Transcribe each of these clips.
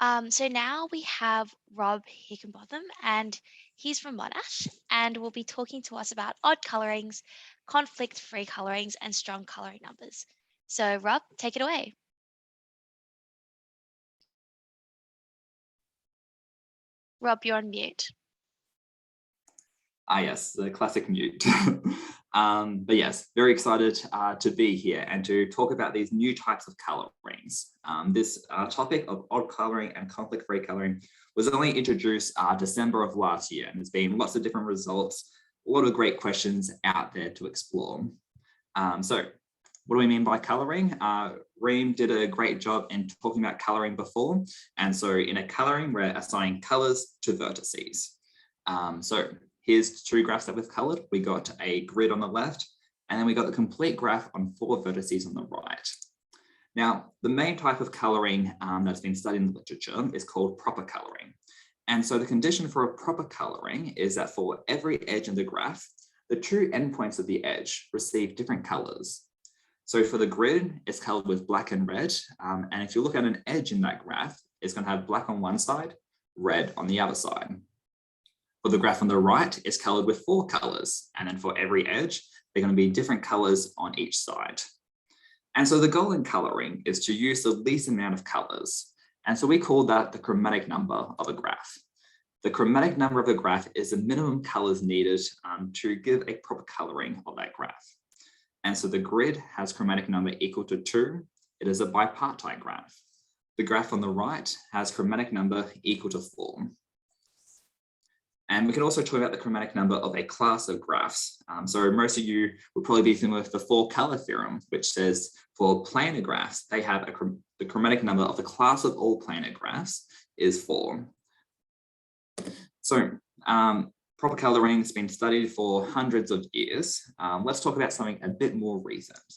So now we have Rob Hickingbotham, and he's from Monash, and will be talking to us about odd colorings, conflict-free colorings, and strong coloring numbers. So Rob, take it away. Rob, you're on mute. Yes, the classic mute. But yes, very excited to be here and to talk about these new types of colorings. This topic of odd coloring and conflict-free coloring was only introduced December of last year, and there's been lots of different results, a lot of great questions out there to explore. So what do we mean by coloring? Reem did a great job in talking about coloring before. And so in a coloring, we're assigning colors to vertices. So here's two graphs that we've colored. We got a grid on the left, and then we got the complete graph on 4 vertices on the right. Now, the main type of coloring that's been studied in the literature is called proper coloring. And so the condition for a proper coloring is that for every edge in the graph, the two endpoints of the edge receive different colors. So for the grid, it's colored with black and red. And if you look at an edge in that graph, it's going to have black on one side, red on the other side. For the graph on the right, it's colored with 4 colors. And then for every edge, they're going to be different colors on each side. And so the goal in coloring is to use the least amount of colors. And so we call that the chromatic number of a graph. The chromatic number of a graph is the minimum colors needed to give a proper coloring of that graph. And so the grid has chromatic number equal to 2. It is a bipartite graph. The graph on the right has chromatic number equal to 4. And we can also talk about the chromatic number of a class of graphs. So most of you will probably be familiar with the 4-color theorem, which says for planar graphs, they have the chromatic number of the class of all planar graphs is 4. So proper coloring has been studied for hundreds of years. Let's talk about something a bit more recent,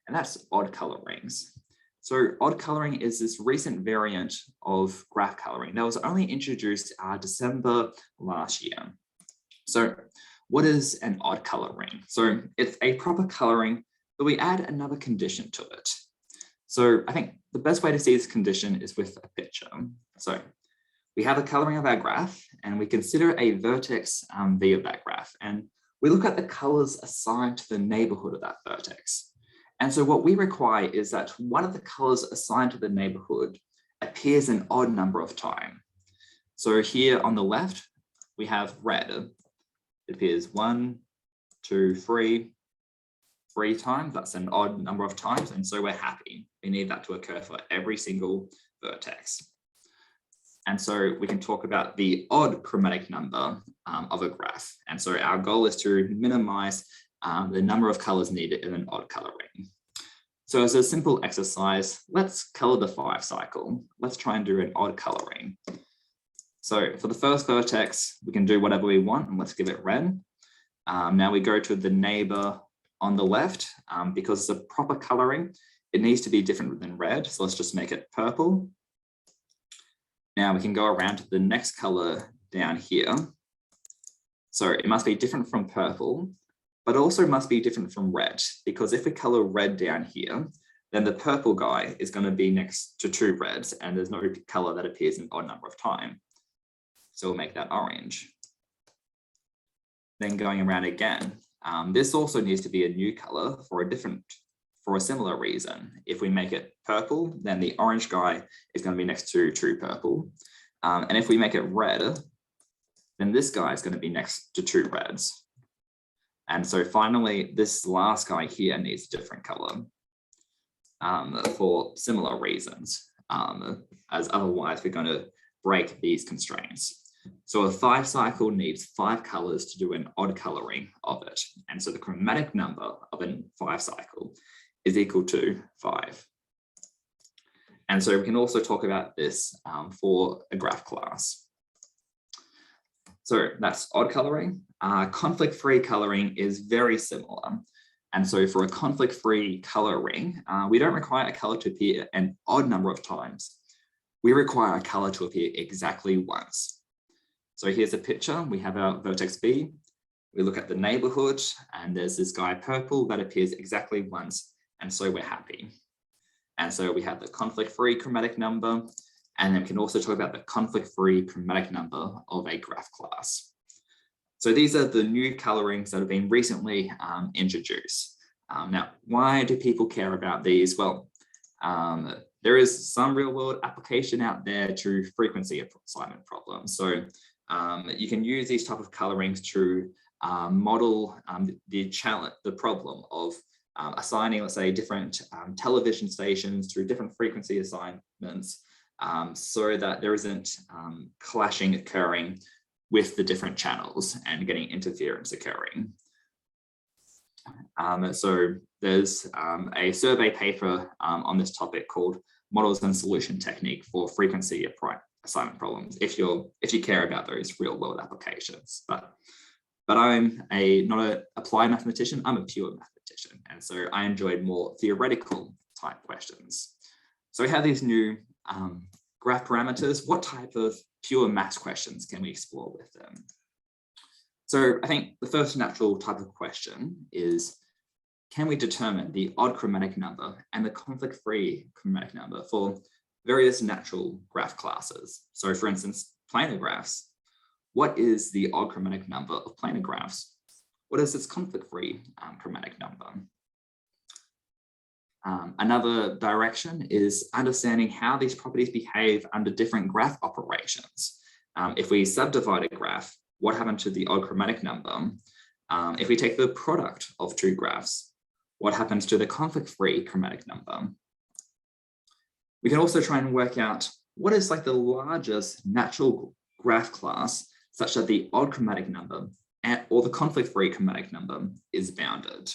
and that's odd colorings. So odd coloring is this recent variant of graph coloring that was only introduced December last year. So what is an odd coloring? So it's a proper coloring, but we add another condition to it. So I think the best way to see this condition is with a picture. So we have a coloring of our graph, and we consider a vertex V of that graph, and we look at the colors assigned to the neighborhood of that vertex. And so what we require is that one of the colors assigned to the neighborhood appears an odd number of times. So here on the left, we have red. It appears 1, 2, 3 times. That's an odd number of times. And so we're happy. We need that to occur for every single vertex. And so we can talk about the odd chromatic number of a graph. And so our goal is to minimize the number of colors needed in an odd coloring. So as a simple exercise, let's color the 5 cycle. Let's try and do an odd coloring. So for the first vertex, we can do whatever we want, and let's give it red. Now we go to the neighbor on the left. Because it's a proper coloring, it needs to be different than red. So let's just make it purple. Now we can go around to the next color down here. So it must be different from purple, but also must be different from red, because if we color red down here, then the purple guy is going to be next to 2 reds, and there's no color that appears an odd number of times. So we'll make that orange. Then going around again, this also needs to be a new color for a similar reason. If we make it purple, then the orange guy is going to be next to 2 purple. And if we make it red, then this guy is going to be next to 2 reds. And so finally, this last guy here needs a different color for similar reasons, as otherwise we're going to break these constraints. So a 5 cycle needs 5 colors to do an odd coloring of it. And so the chromatic number of a 5 cycle is equal to 5. And so we can also talk about this for a graph class. So that's odd coloring. Conflict-free coloring is very similar. And so for a conflict-free coloring, we don't require a color to appear an odd number of times. We require a color to appear exactly once. So here's a picture. We have our vertex B. We look at the neighborhood, and there's this guy purple that appears exactly once. And so we're happy. And so we have the conflict-free chromatic number, And then we can also talk about the conflict-free chromatic number of a graph class. So these are the new colorings that have been recently introduced. Now, why do people care about these? Well, there is some real-world application out there to frequency assignment problems. So you can use these type of colorings to model the problem of assigning, let's say, different television stations to different frequency assignments, so that there isn't clashing occurring with the different channels and getting interference occurring. So there's a survey paper on this topic called Models and Solution Technique for Frequency Assignment Problems, if you care about those real world applications. But I'm not an applied mathematician, I'm a pure mathematician. And so I enjoyed more theoretical type questions. So we have these new graph parameters. What type of pure maths questions can we explore with them? So I think the first natural type of question is, can we determine the odd chromatic number and the conflict-free chromatic number for various natural graph classes? So for instance, planar graphs. What is the odd chromatic number of planar graphs? What is its conflict-free chromatic number? Another direction is understanding how these properties behave under different graph operations. If we subdivide a graph, what happened to the odd chromatic number? If we take the product of two graphs, what happens to the conflict-free chromatic number? We can also try and work out what is like the largest natural graph class such that the odd chromatic number or the conflict-free chromatic number is bounded.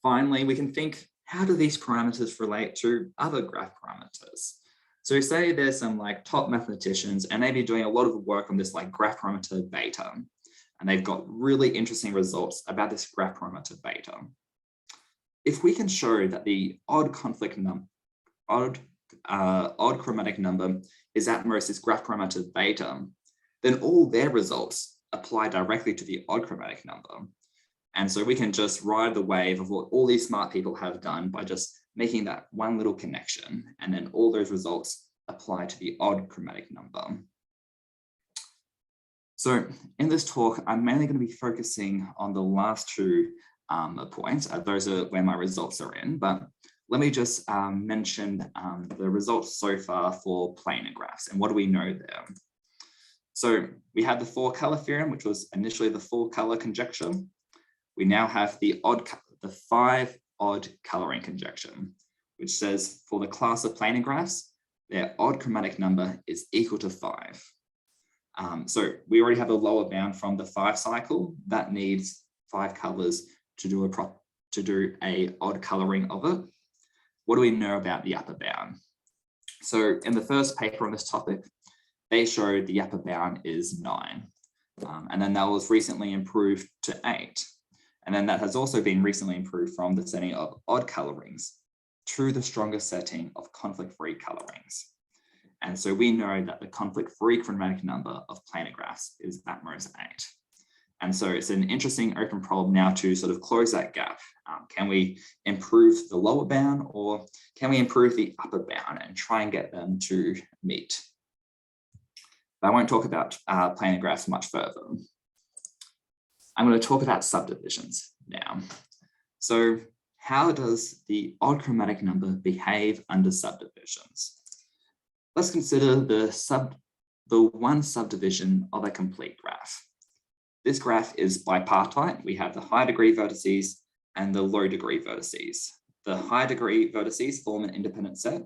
Finally, we can think, how do these parameters relate to other graph parameters? So say there's some like top mathematicians and they've been doing a lot of work on this like graph parameter beta, and they've got really interesting results about this graph parameter beta. If we can show that the odd chromatic number is at most this graph parameter beta, then all their results apply directly to the odd chromatic number. And so we can just ride the wave of what all these smart people have done by just making that one little connection, and then all those results apply to the odd chromatic number. So in this talk, I'm mainly going to be focusing on the last two points. Those are where my results are in, but let me just mention the results so far for planar graphs and what do we know there. So we had the 4-color theorem, which was initially the 4-color conjecture. We now have the 5 odd coloring conjecture, which says for the class of planar graphs, their odd chromatic number is equal to 5. So we already have a lower bound from the 5 cycle that needs 5 colors to do a odd coloring of it. What do we know about the upper bound? So in the first paper on this topic, they showed the upper bound is 9, and then that was recently improved to 8. And then that has also been recently improved from the setting of odd colorings to the stronger setting of conflict-free colorings. And so we know that the conflict-free chromatic number of planar graphs is at most 8. And so it's an interesting open problem now to sort of close that gap. Can we improve the lower bound, or can we improve the upper bound and try and get them to meet? But I won't talk about planar graphs much further. I'm going to talk about subdivisions now. So how does the odd chromatic number behave under subdivisions? Let's consider the one subdivision of a complete graph. This graph is bipartite. We have the high degree vertices and the low degree vertices. The high degree vertices form an independent set,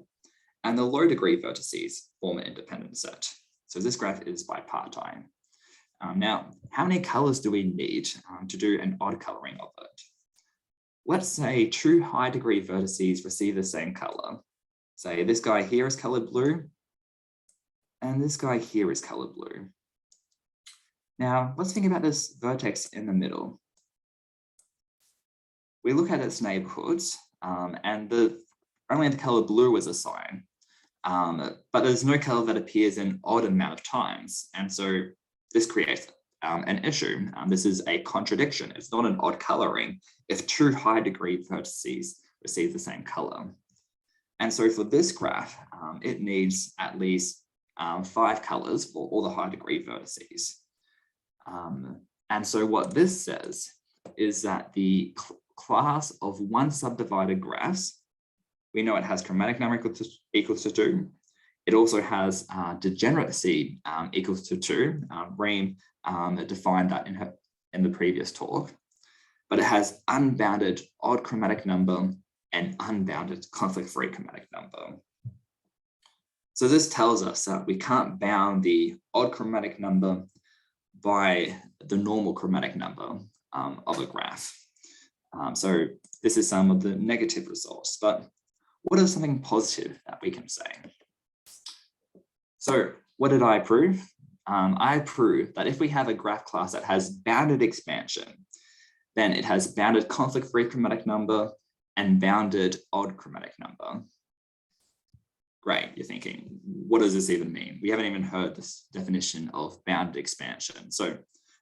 and the low degree vertices form an independent set. So this graph is bipartite. Now, how many colors do we need to do an odd coloring of it? Let's say 2 high degree vertices receive the same color. Say this guy here is colored blue, and this guy here is colored blue. Now, let's think about this vertex in the middle. We look at its neighborhoods, and only the color blue is assigned, but there's no color that appears an odd amount of times. And so this creates an issue. This is a contradiction. It's not an odd coloring if 2 high degree vertices receive the same color. And so for this graph, it needs at least 5 colors for all the high degree vertices. And so what this says is that the class of one subdivided graphs, we know it has chromatic number equals to 2. It also has degeneracy equals to 2. Reem defined that in the previous talk. But it has unbounded odd chromatic number and unbounded conflict-free chromatic number. So this tells us that we can't bound the odd chromatic number by the normal chromatic number of a graph. So this is some of the negative results, but what is something positive that we can say? So what did I prove? I proved that if we have a graph class that has bounded expansion, then it has bounded conflict-free chromatic number and bounded odd chromatic number. Great, you're thinking, what does this even mean? We haven't even heard this definition of bounded expansion. So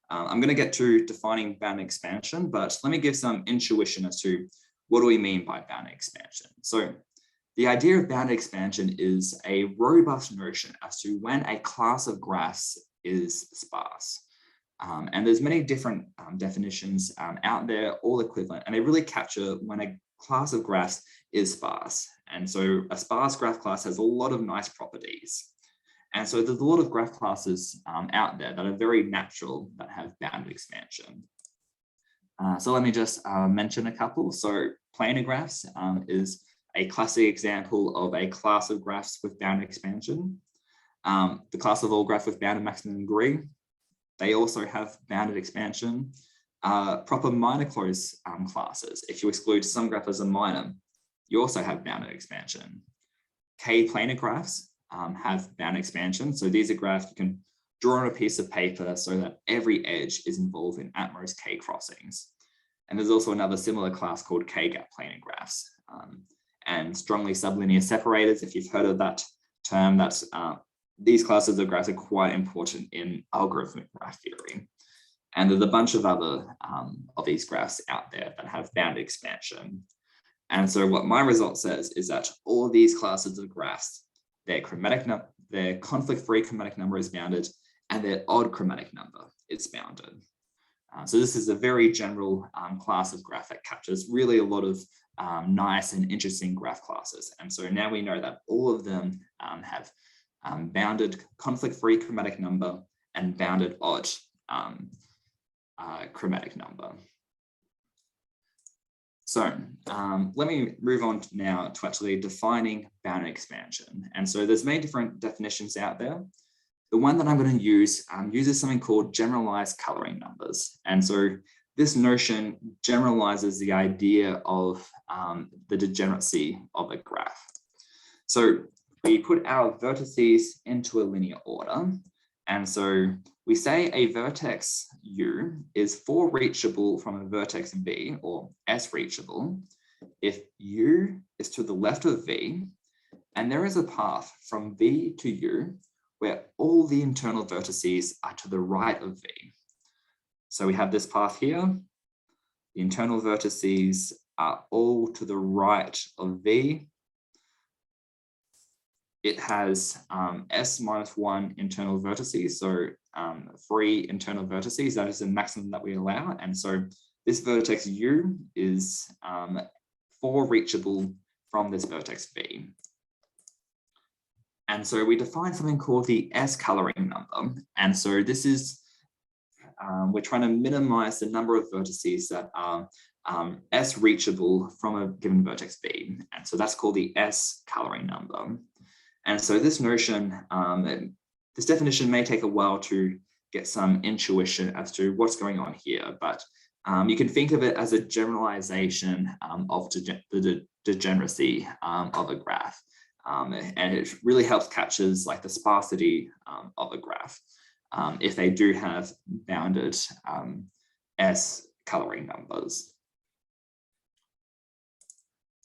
I'm going to get to defining bounded expansion, but let me give some intuition as to what do we mean by bounded expansion. So the idea of bounded expansion is a robust notion as to when a class of graphs is sparse. And there's many different definitions out there, all equivalent, and they really capture when a class of graphs is sparse. And so a sparse graph class has a lot of nice properties. And so there's a lot of graph classes out there that are very natural that have bounded expansion. So let me just mention a couple. So planar graphs is a classic example of a class of graphs with bounded expansion. The class of all graphs with bounded maximum degree, they also have bounded expansion. Proper minor closed classes, if you exclude some graph as a minor, you also have bounded expansion. K-planar graphs have bounded expansion. So these are graphs you can draw on a piece of paper so that every edge is involved in at most K crossings. And there's also another similar class called K-gap planar graphs. And strongly sublinear separators, if you've heard of that term, that's these classes of graphs are quite important in algorithmic graph theory. And there's a bunch of other of these graphs out there that have bounded expansion. And so what my result says is that all of these classes of graphs, their conflict-free chromatic number is bounded and their odd chromatic number is bounded. So this is a very general class of graph that captures really a lot of nice and interesting graph classes. And so now we know that all of them have bounded conflict-free chromatic number and bounded odd chromatic number. So let me move on now to actually defining bounded expansion. And so there's many different definitions out there. The one that I'm going to use uses something called generalized coloring numbers. And so this notion generalizes the idea of the degeneracy of a graph. So we put our vertices into a linear order. And so we say a vertex U is 4 reachable from a vertex V, or S reachable, if U is to the left of V, and there is a path from V to U where all the internal vertices are to the right of V. So we have this path here. The internal vertices are all to the right of V. It has S minus 1 internal vertices, so 3 internal vertices. That is the maximum that we allow. And so this vertex U is 4 reachable from this vertex V. And so we define something called the S coloring number. And so this is, we're trying to minimize the number of vertices that are S reachable from a given vertex V. And so that's called the S coloring number. And so this notion, this definition may take a while to get some intuition as to what's going on here, but you can think of it as a generalization of the degeneracy of a graph. And it really helps captures like the sparsity of a graph if they do have bounded S coloring numbers.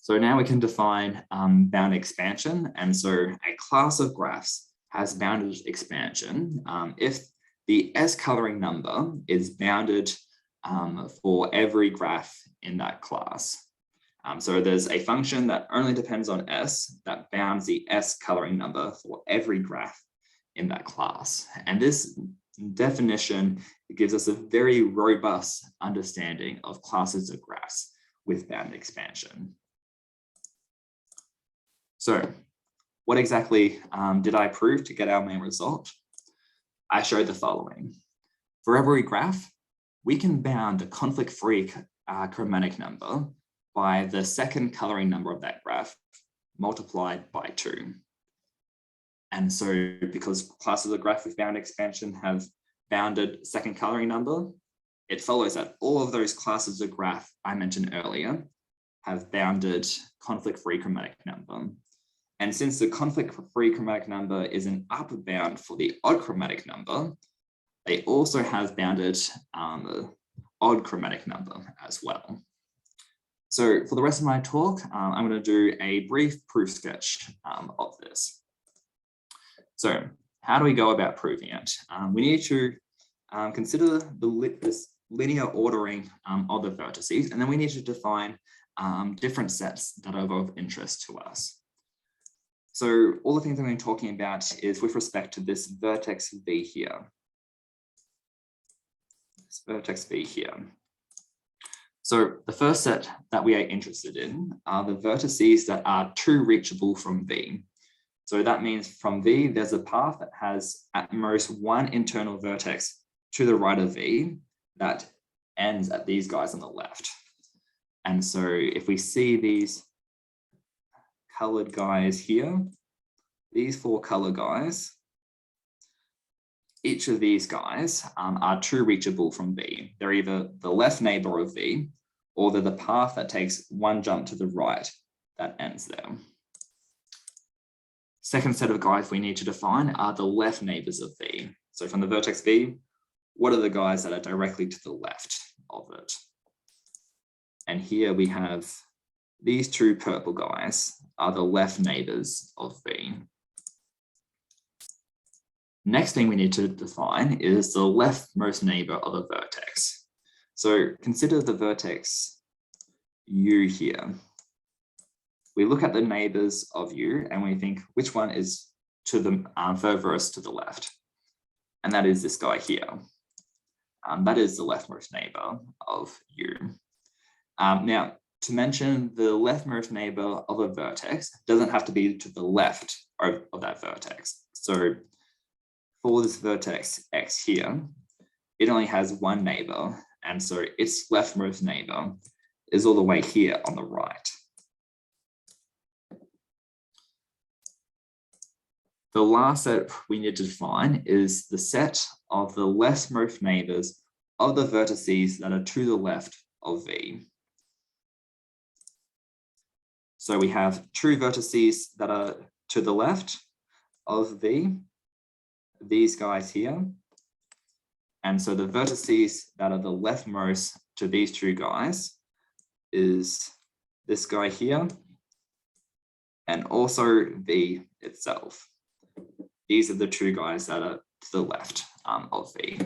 So now we can define bounded expansion. And so a class of graphs has bounded expansion if the S coloring number is bounded for every graph in that class. So there's a function that only depends on S that bounds the S coloring number for every graph in that class. And this definition gives us a very robust understanding of classes of graphs with bounded expansion. So what exactly did I prove to get our main result? I showed the following. For every graph, we can bound the conflict-free chromatic number by the second coloring number of that graph multiplied by 2. And so because classes of graph with bounded expansion have bounded second coloring number, it follows that all of those classes of graph I mentioned earlier have bounded conflict-free chromatic number. And since the conflict-free chromatic number is an upper bound for the odd chromatic number, they also have bounded odd chromatic number as well. So for the rest of my talk, I'm going to do a brief proof sketch of this. So how do we go about proving it? We need to consider this linear ordering of the vertices, and then we need to define different sets that are of interest to us. So all the things I'm going to be talking about is with respect to this vertex V here. This vertex V here. So the first set that we are interested in are the vertices that are too reachable from V. So that means from V, there's a path that has at most one internal vertex to the right of V that ends at these guys on the left. And so if we see these colored guys here, these 4 color guys, each of these guys are too reachable from V. They're either the left neighbor of V, or they're the path that takes one jump to the right that ends there. Second set of guys we need to define are the left neighbors of V. So from the vertex V, what are the guys that are directly to the left of it? And here we have these 2 purple guys are the left neighbors of V. Next thing we need to define is the leftmost neighbor of a vertex. So consider the vertex U here. We look at the neighbors of U and we think which one is to the furthest to the left. And that is this guy here. That is the leftmost neighbor of U. Now, to mention the leftmost neighbor of a vertex doesn't have to be to the left of that vertex. So for this vertex X here, it only has one neighbor. And so its leftmost neighbor is all the way here on the right. The last set we need to define is the set of the leftmost neighbors of the vertices that are to the left of V. So we have 2 vertices that are to the left of V, these guys here. And so the vertices that are the leftmost to these 2 guys is this guy here, and also V itself. These are the 2 guys that are to the left of V.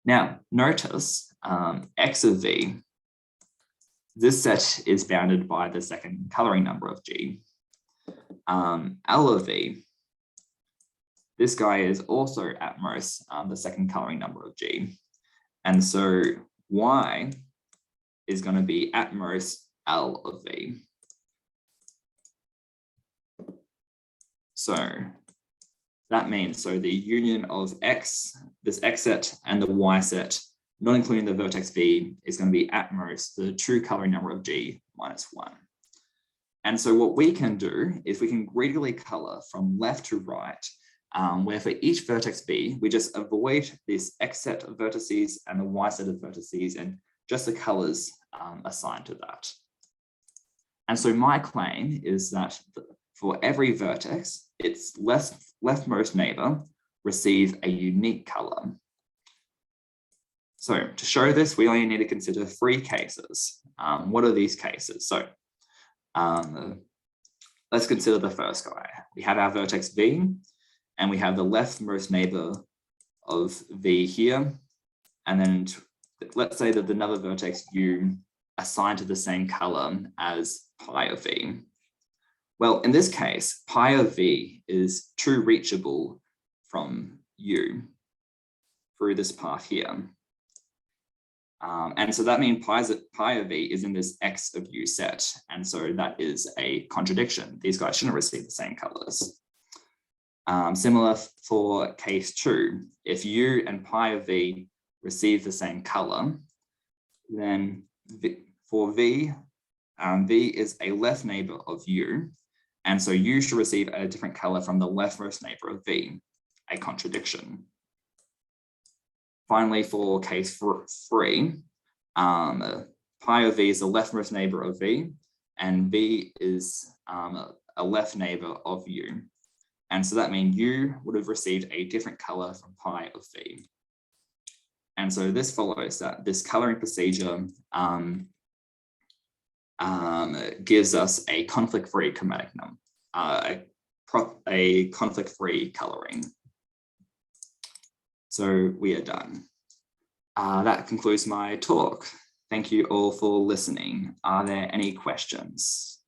Now, notice X of V, this set is bounded by the second coloring number of G. L of V, this guy is also at most the second coloring number of G. And so Y is going to be at most L of V. So that means, so the union of X, this X set and the Y set, not including the vertex V, is going to be at most the true coloring number of G minus 1. And so what we can do is we can greedily color from left to right, where for each vertex V, we just avoid this X set of vertices and the Y set of vertices and just the colors assigned to that. And so my claim is that for every vertex, its leftmost neighbor receive a unique color. So to show this, we only need to consider 3 cases. What are these cases? So let's consider the first guy. We have our vertex V, and we have the leftmost neighbor of V here. And then let's say that another vertex U assigned to the same color as pi of v? Well, in this case, pi of v is true reachable from u through this path here. And so that means pi of v is in this x of u set. And so that is a contradiction. These guys shouldn't receive the same colors. Similar for case 2, if u and pi of v receive the same color, then for v, v is a left neighbor of u, and so u should receive a different color from the leftmost neighbor of v, a contradiction. Finally, for case 3, pi of v is the leftmost neighbor of v, and v is a left neighbor of u. And so that means u would have received a different color from pi of v. And so this follows that this coloring procedure gives us a conflict-free chromatic number, a conflict-free coloring. So we are done. That concludes my talk. Thank you all for listening. Are there any questions?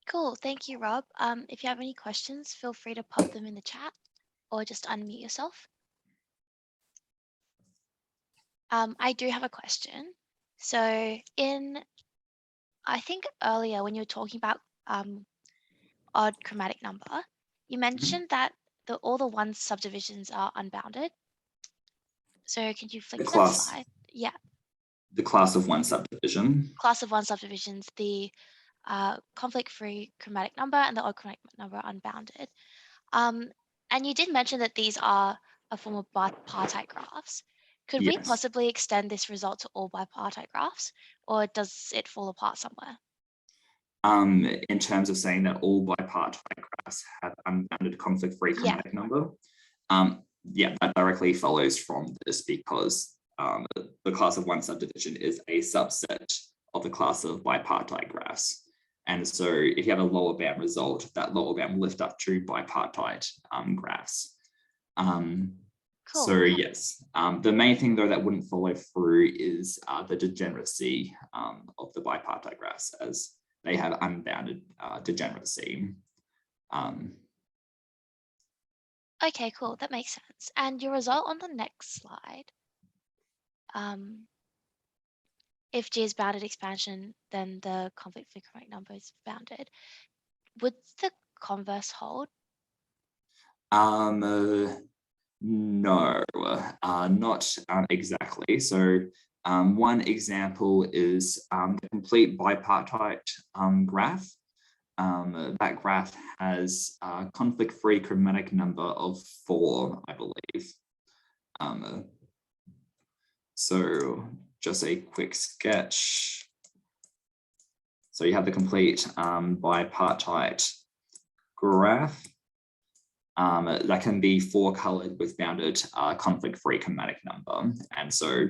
Cool, thank you, Rob. If you have any questions, feel free to pop them in the chat or just unmute yourself. I do have a question. So I think earlier when you were talking about odd chromatic number, you mentioned that all the one subdivisions are unbounded. So can you flick to that slide? Yeah. The class of one subdivision. Class of one subdivisions, the conflict-free chromatic number and the odd chromatic number are unbounded. And you did mention that these are a form of bipartite graphs. Could we possibly extend this result to all bipartite graphs, or does it fall apart somewhere? In terms of saying that all bipartite graphs have unbounded conflict-free chromatic number, yeah, that directly follows from this because the class of one subdivision is a subset of the class of bipartite graphs. And so if you have a lower bound result, that lower bound will lift up to bipartite graphs. Cool. So yes, the main thing though that wouldn't follow through is the degeneracy of the bipartite graphs, as they have unbounded degeneracy. Okay, cool, that makes sense. And your result on the next slide, if G is bounded expansion, then the conflict-free chromatic number is bounded. Would the converse hold? No, not exactly. So one example is the complete bipartite graph. That graph has a conflict-free chromatic number of 4, I believe. So just a quick sketch. So you have the complete bipartite graph that can be 4-colored with bounded conflict-free chromatic number. And so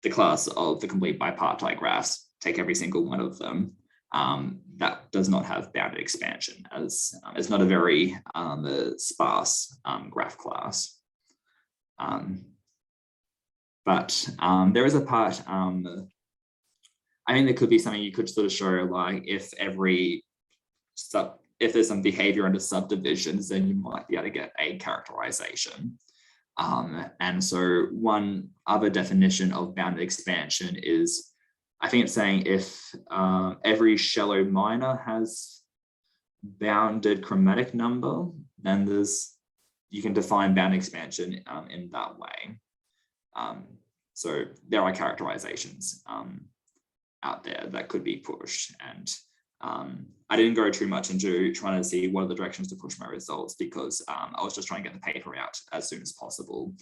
the class of the complete bipartite graphs, take every single one of them, that does not have bounded expansion, as it's not a very sparse graph class. But there is a part, I think there could be something you could sort of show, like if there's some behavior under subdivisions, then you might be able to get a characterization. And so one other definition of bounded expansion is, I think it's saying if every shallow minor has bounded chromatic number, then you can define bounded expansion in that way. So there are characterizations out there that could be pushed, and I didn't go too much into trying to see what are the directions to push my results, because I was just trying to get the paper out as soon as possible,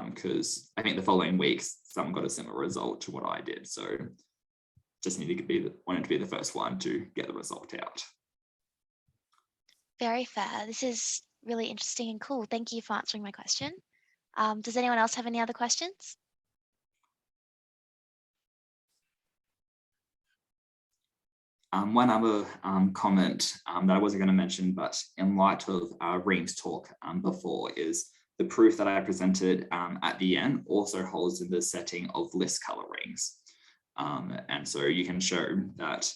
because I think the following week someone got a similar result to what I did, so just wanted to be the first one to get the result out. Very fair. This is really interesting and cool. Thank you for answering my question. Does anyone else have any other questions? One other comment that I wasn't going to mention, but in light of Reem's talk before, is the proof that I presented at the end also holds in the setting of list colorings. And so you can show that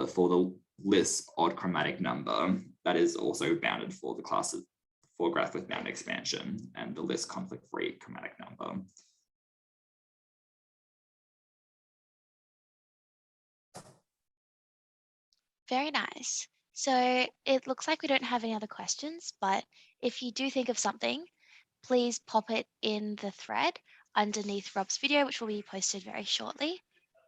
for the list odd chromatic number, that is also bounded for the classes for graph with bound expansion and the list conflict-free chromatic number. Very nice. So it looks like we don't have any other questions, but if you do think of something, please pop it in the thread underneath Rob's video, which will be posted very shortly.